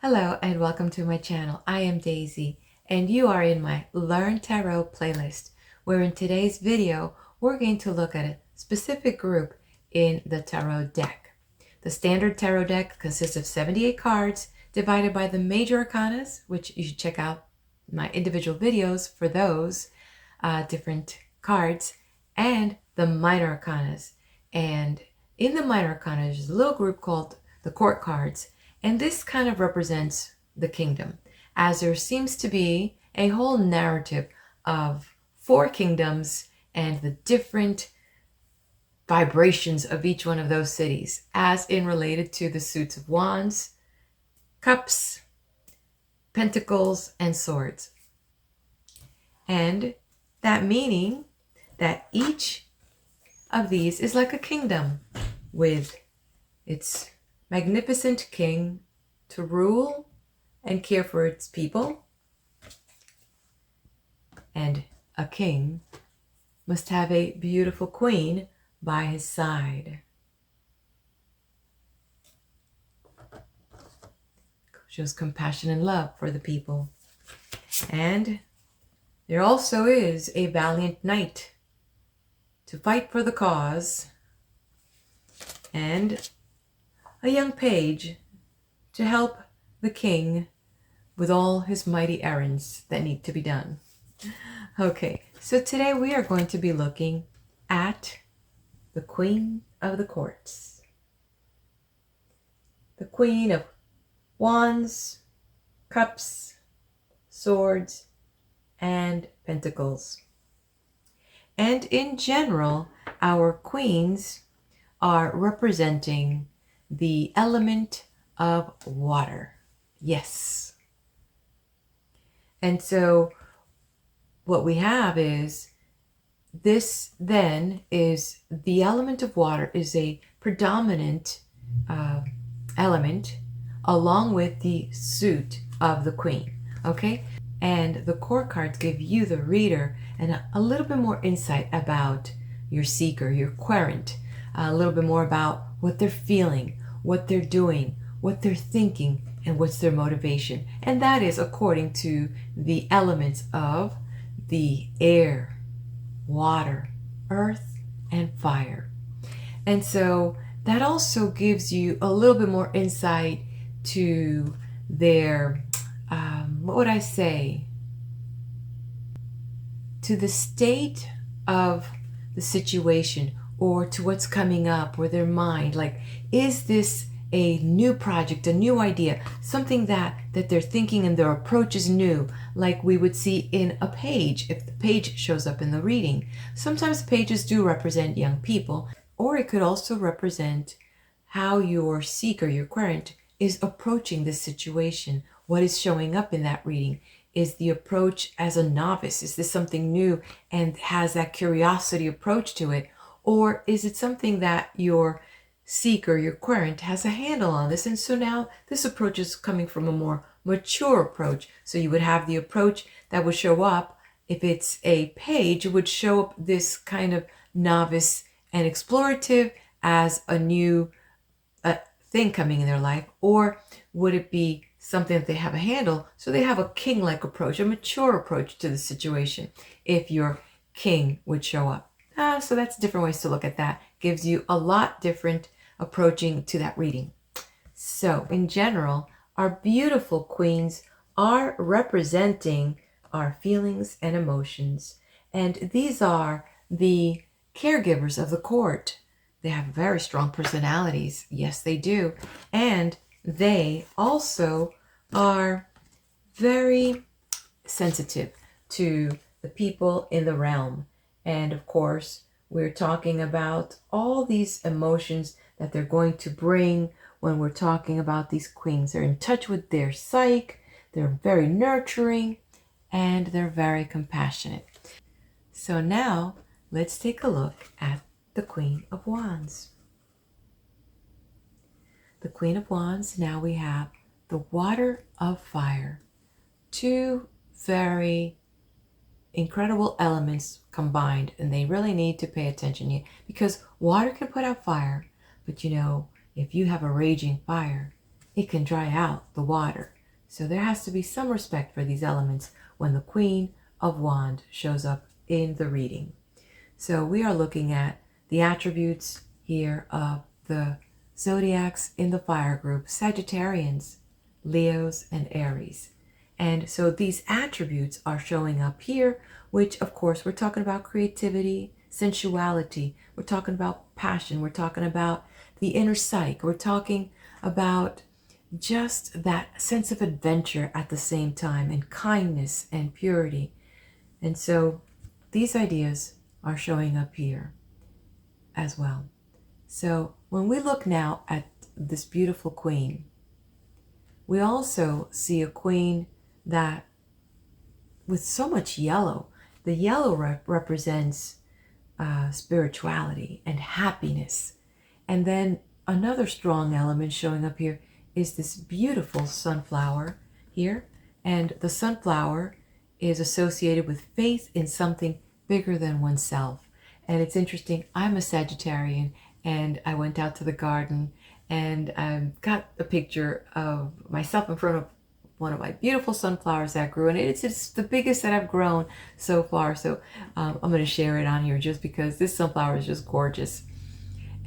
Hello and welcome to my channel. I am Daisy and you are in my Learn Tarot playlist, where in today's video we're going to look at a specific group in the tarot deck. The standard tarot deck consists of 78 cards divided by the major arcanas, which you should check out my individual videos for those different cards, and the minor arcanas. And in the minor arcanas, there's a little group called the court cards. And this kind of represents the kingdom, as there seems to be a whole narrative of 4 kingdoms and the different vibrations of each one of those cities, as in related to the suits of wands, cups, pentacles, and swords. And that meaning that each of these is like a kingdom with its magnificent king to rule and care for its people. And a king must have a beautiful queen by his side. Shows compassion and love for the people. And there also is a valiant knight to fight for the cause, and a young page to help the king with all his mighty errands that need to be done. Okay, so today we are going to be looking at the Queen of the Courts. The Queen of Wands, Cups, Swords, and Pentacles. And in general, our queens are representing the element of water. Yes. And so what we have is this then is the element of water is a predominant element along with the suit of the queen. Okay. And the court cards give you, the reader, and a little bit more insight about your seeker, your querent, a little bit more about what they're feeling, what they're doing, what they're thinking, and what's their motivation. And that is according to the elements of the air, water, earth, and fire. And so that also gives you a little bit more insight to their, what would I say? To the state of the situation, or to what's coming up, or their mind. Like, is this a new project, a new idea, something that they're thinking and their approach is new, like we would see in a page if the page shows up in the reading. Sometimes pages do represent young people, or it could also represent how your seeker, your querent, is approaching this situation. What is showing up in that reading? Is the approach as a novice? Is this something new and has that curiosity approach to it? Or is it something that your seeker, your querent, has a handle on this? And so now this approach is coming from a more mature approach. So you would have the approach that would show up, if it's a page, it would show up this kind of novice and explorative as a new thing coming in their life. Or would it be something that they have a handle, so they have a king-like approach, a mature approach to the situation, if your king would show up. So that's different ways to look at that. Gives you a lot different approaching to that reading. So in general, our beautiful queens are representing our feelings and emotions. And these are the caregivers of the court. They have very strong personalities. Yes, they do. And they also are very sensitive to the people in the realm. And of course, we're talking about all these emotions that they're going to bring when we're talking about these queens. They're in touch with their psyche, they're very nurturing, and they're very compassionate. So now let's take a look at the Queen of Wands. The Queen of Wands, now we have the Water of Fire. 2 very incredible elements combined, and they really need to pay attention here, because water can put out fire, but you know, if you have a raging fire, it can dry out the water. So there has to be some respect for these elements when the Queen of Wands shows up in the reading. So we are looking at the attributes here of the zodiacs in the fire group: Sagittarians, Leos, and Aries. And so these attributes are showing up here, which of course we're talking about creativity, sensuality, we're talking about passion, we're talking about the inner psyche, we're talking about just that sense of adventure at the same time, and kindness and purity. And so these ideas are showing up here as well. So when we look now at this beautiful queen, we also see a queen that with so much yellow. The yellow represents spirituality and happiness. And then another strong element showing up here is this beautiful sunflower here. And the sunflower is associated with faith in something bigger than oneself. And it's interesting, I'm a Sagittarian, and I went out to the garden and got a picture of myself in front of one of my beautiful sunflowers that grew, and it's the biggest that I've grown so far. So I'm going to share it on here just because this sunflower is just gorgeous.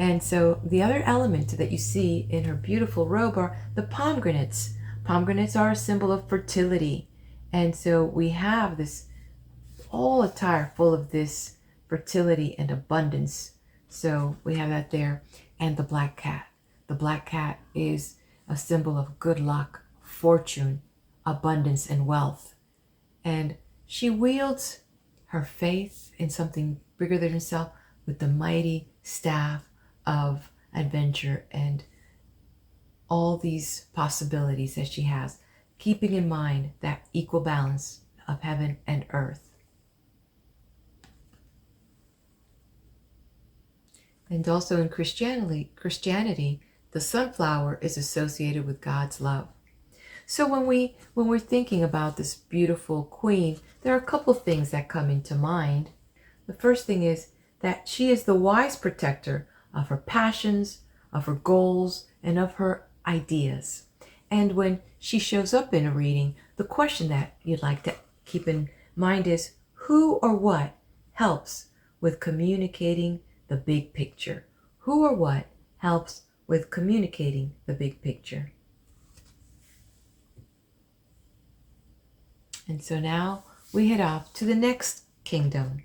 And so the other element that you see in her beautiful robe are the pomegranates. Pomegranates are a symbol of fertility. And so we have this whole attire full of this fertility and abundance. So we have that there. And the black cat. The black cat is a symbol of good luck, fortune, abundance, and wealth. And she wields her faith in something bigger than herself with the mighty staff of adventure and all these possibilities that she has, keeping in mind that equal balance of heaven and earth. And also in Christianity, the sunflower is associated with God's love. So when we're thinking about this beautiful queen, there are a couple things that come into mind. The first thing is that she is the wise protector of her passions, of her goals, and of her ideas. And when she shows up in a reading, the question that you'd like to keep in mind is who or what helps with communicating the big picture? Who or what helps with communicating the big picture? And so now we head off to the next kingdom.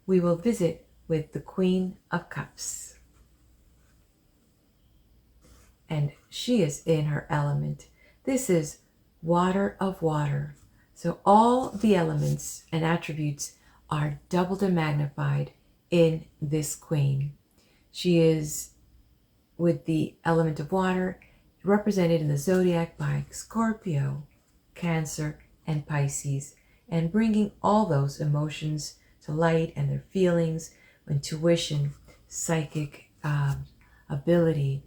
We will visit with the Queen of Cups. And she is in her element. This is water of water. So all the elements and attributes are doubled and magnified in this queen. She is with the element of water, represented in the zodiac by Scorpio, Cancer, and Pisces, and bringing all those emotions to light and their feelings, intuition, psychic ability.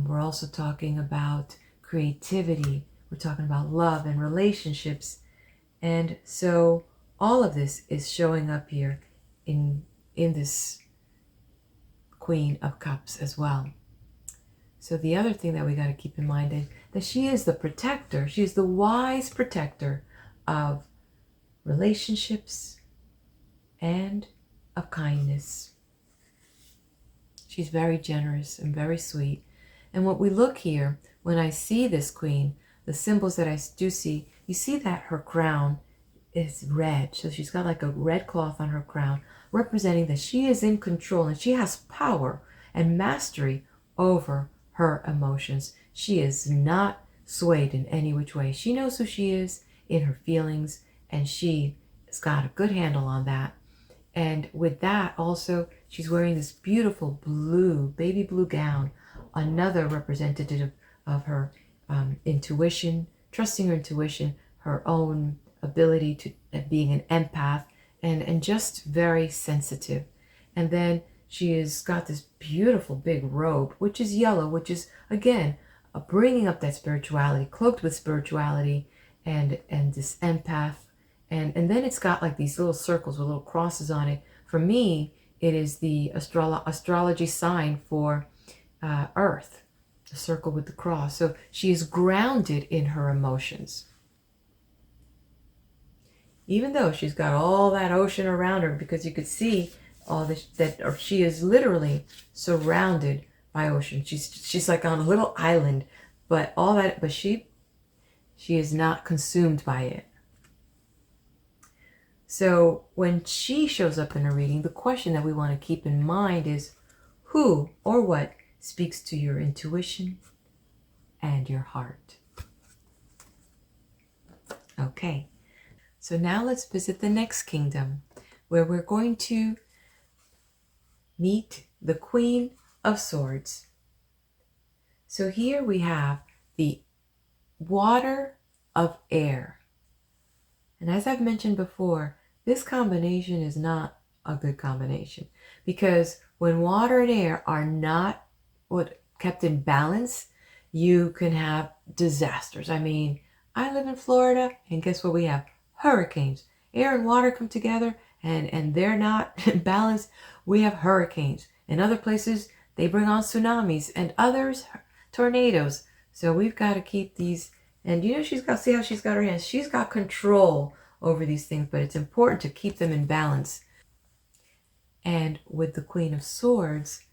We're also talking about creativity. We're talking about love and relationships. And so all of this is showing up here in this Queen of Cups as well. So the other thing that we got to keep in mind is that she is the protector. She is the wise protector of relationships and of kindness. She's very generous and very sweet. And what we look here, when I see this queen, the symbols that I do see, you see that her crown is red. So she's got like a red cloth on her crown, representing that she is in control and she has power and mastery over her emotions. She is not swayed in any which way. She knows who she is in her feelings, and she has got a good handle on that. And with that also, she's wearing this beautiful blue, baby blue gown, another representative of her intuition, trusting her intuition, her own ability to being an empath, and just very sensitive. And then she has got this beautiful big robe, which is yellow, which is, again, bringing up that spirituality, cloaked with spirituality and this empath. And then it's got like these little circles with little crosses on it. For me, it is the astrology sign for Earth. the circle with the cross. So she is grounded in her emotions. Even though she's got all that ocean around her, because you could see all this, that or she is literally surrounded by ocean. She's like on a little island, but all that, but she is not consumed by it. So when she shows up in a reading, the question that we want to keep in mind is who or what speaks to your intuition and your heart. Okay, so now let's visit the next kingdom, where we're going to meet the Queen of Swords. So here we have the water of air. And as I've mentioned before, this combination is not a good combination, because when water and air are not kept in balance, you can have disasters. I mean, I live in Florida, and guess what we have? Hurricanes. Air and water come together, and they're not in balance. We have hurricanes. In other places, they bring on tsunamis, and others, tornadoes. So we've got to keep these. And you know, see how she's got her hands. She's got control over these things, but it's important to keep them in balance. And with the Queen of Swords,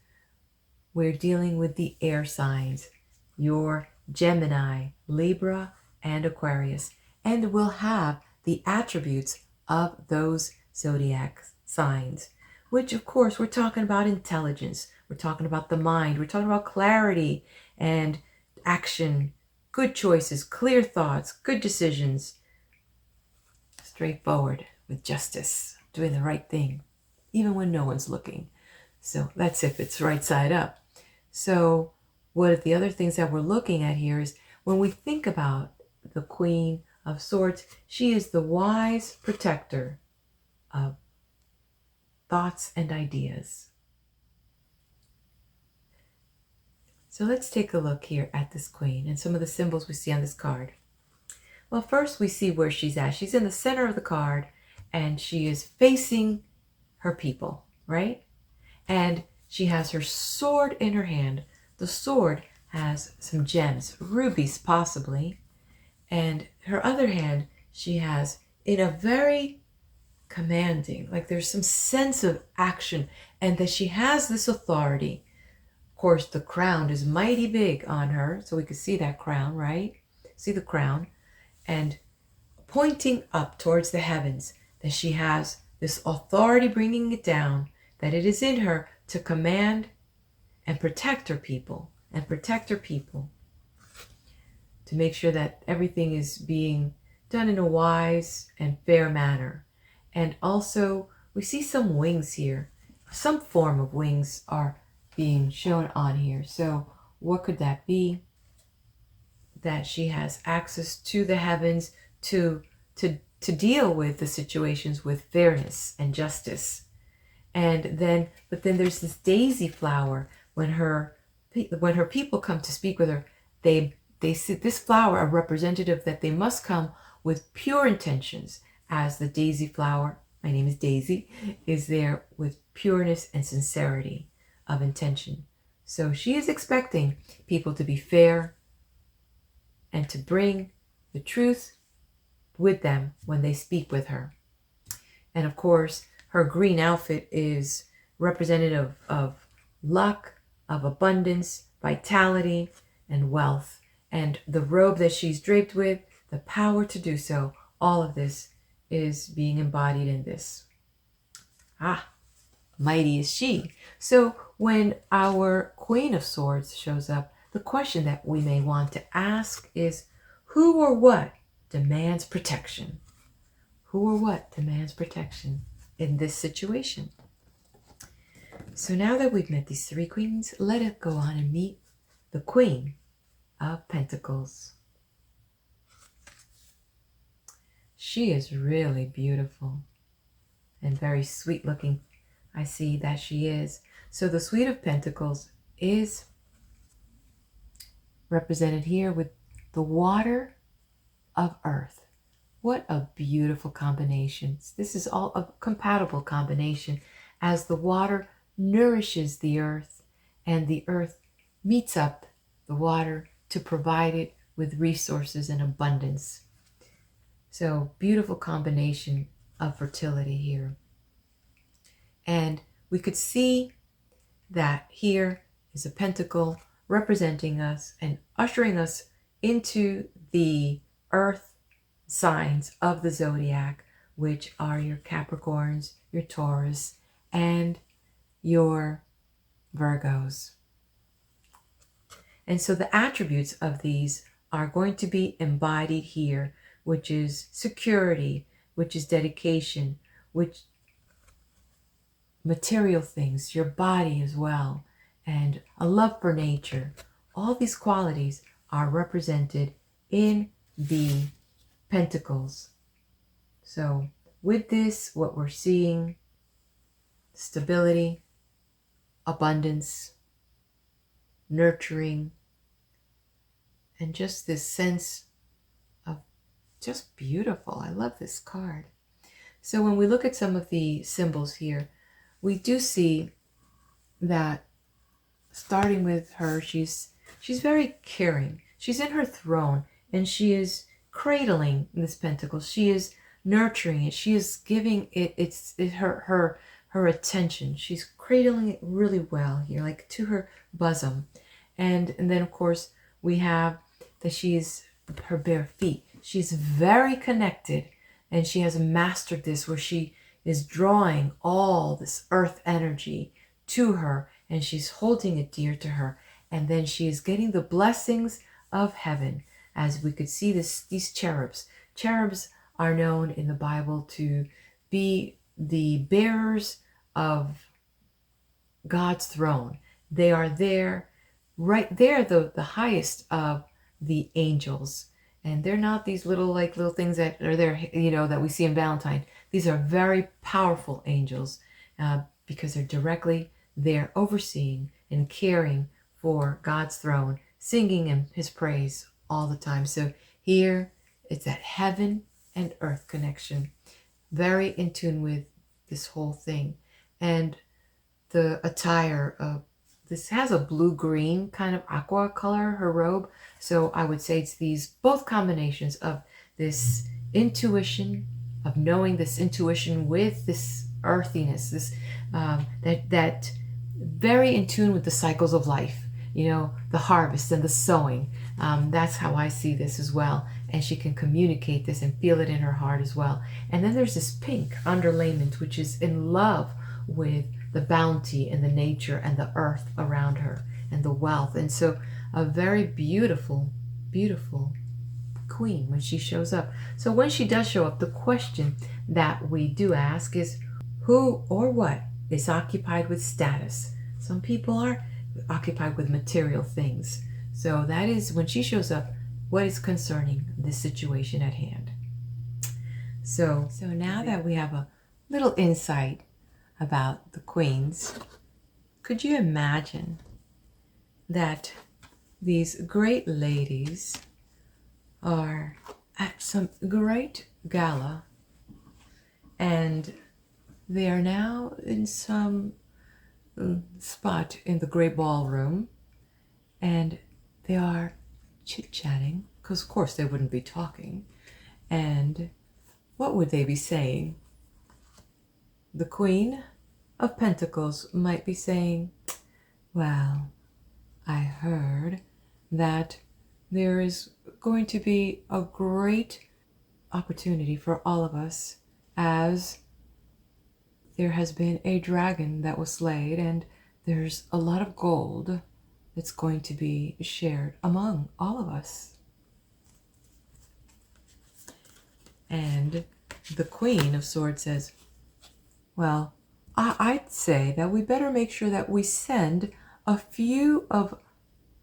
we're dealing with the air signs, your Gemini, Libra, and Aquarius. And we'll have the attributes of those zodiac signs, which of course we're talking about intelligence. We're talking about the mind. We're talking about clarity and action, good choices, clear thoughts, good decisions, straightforward with justice, doing the right thing, even when no one's looking. So that's if it's right side up. So what are the other things that we're looking at here is when we think about the Queen of Swords, she is the wise protector of thoughts and ideas. So let's take a look here at this Queen and some of the symbols we see on this card. Well, first we see where she's at. She's in the center of the card, and she is facing her people, right? And she has her sword in her hand. The sword has some gems, rubies possibly. And her other hand, she has in a very commanding, like there's some sense of action, and that she has this authority. Of course, the crown is mighty big on her, so we can see that crown, right? See the crown, and pointing up towards the heavens, that she has this authority bringing it down, that it is in her to command and protect her people, to make sure that everything is being done in a wise and fair manner. And also, we see some wings here. Some form of wings are being shown on here. So what could that be? That she has access to the heavens to deal with the situations with fairness and justice. And then, but then there's this daisy flower. When her people come to speak with her, they see this flower a representative that they must come with pure intentions, as the daisy flower, my name is Daisy, is there with pureness and sincerity of intention. So she is expecting people to be fair and to bring the truth with them when they speak with her. And of course, her green outfit is representative of luck, of abundance, vitality, and wealth. And the robe that she's draped with, the power to do so, all of this is being embodied in this. Mighty is she. So when our Queen of Swords shows up, the question that we may want to ask is, who or what demands protection? Who or what demands protection in this situation? So now that we've met these three queens, let us go on and meet the Queen of Pentacles. She is really beautiful and very sweet looking. I see that she is. So the Suite of Pentacles is represented here with the water of earth. What a beautiful combination. This is all a compatible combination, as the water nourishes the earth and the earth meets up the water to provide it with resources and abundance. So beautiful combination of fertility here. And we could see that here is a pentacle representing us and ushering us into the earth signs of the zodiac, which are your Capricorns, your Taurus, and your Virgos. And so the attributes of these are going to be embodied here, which is security, which is dedication, which material things, your body as well, and a love for nature. All these qualities are represented in the pentacles. So with this, what we're seeing, stability, abundance, nurturing, and just this sense of just beautiful. I love this card. So when we look at some of the symbols here, we do see that starting with her, she's very caring. She's in her throne and she is cradling this pentacle. She is nurturing it. She is giving it her attention. She's cradling it really well here, like to her bosom. And then of course we have that she's her bare feet. She's very connected and she has mastered this, where she is drawing all this earth energy to her and she's holding it dear to her. And then she is getting the blessings of heaven, as we could see these cherubs. Cherubs are known in the Bible to be the bearers of God's throne. They are there, right there, the highest of the angels. And they're not these little things that are there, that we see in Valentine. These are very powerful angels because they're directly there overseeing and caring for God's throne, singing in his praise all the time. So here it's that heaven and earth connection, very in tune with this whole thing. And the attire of this has a blue-green kind of aqua color, her robe. So I would say it's these both combinations of this intuition, of knowing this intuition with this earthiness, this that very in tune with the cycles of life, the harvest and the sowing. That's how I see this as well. And she can communicate this and feel it in her heart as well. And then there's this pink underlayment, which is in love with the bounty and the nature and the earth around her and the wealth. And so a very beautiful, beautiful queen when she shows up. So when she does show up, the question that we do ask is, who or what is occupied with status? Some people are occupied with material things. So that is when she shows up, what is concerning this situation at hand. So now that we have a little insight about the queens, could you imagine that these great ladies are at some great gala and they are now in some spot in the great ballroom and they are chit-chatting, because of course they wouldn't be talking, and what would they be saying? The Queen of Pentacles might be saying, well, I heard that there is going to be a great opportunity for all of us, as there has been a dragon that was slayed and there's a lot of gold that's going to be shared among all of us. And the Queen of Swords says, well, I'd say that we better make sure that we send a few of,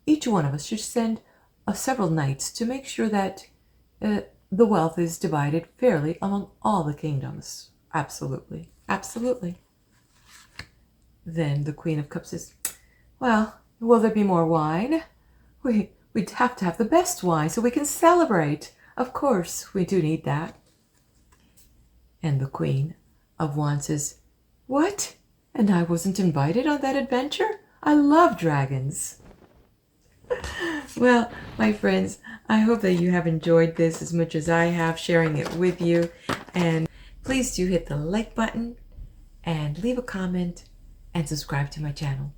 each one of us should send several knights to make sure that the wealth is divided fairly among all the kingdoms. Absolutely. Absolutely. Then the Queen of Cups says, well, will there be more wine? We'd have to have the best wine so we can celebrate. Of course, we do need that. And the Queen of Wands says, what? And I wasn't invited on that adventure? I love dragons. Well, my friends, I hope that you have enjoyed this as much as I have sharing it with you. And please do hit the like button and leave a comment and subscribe to my channel.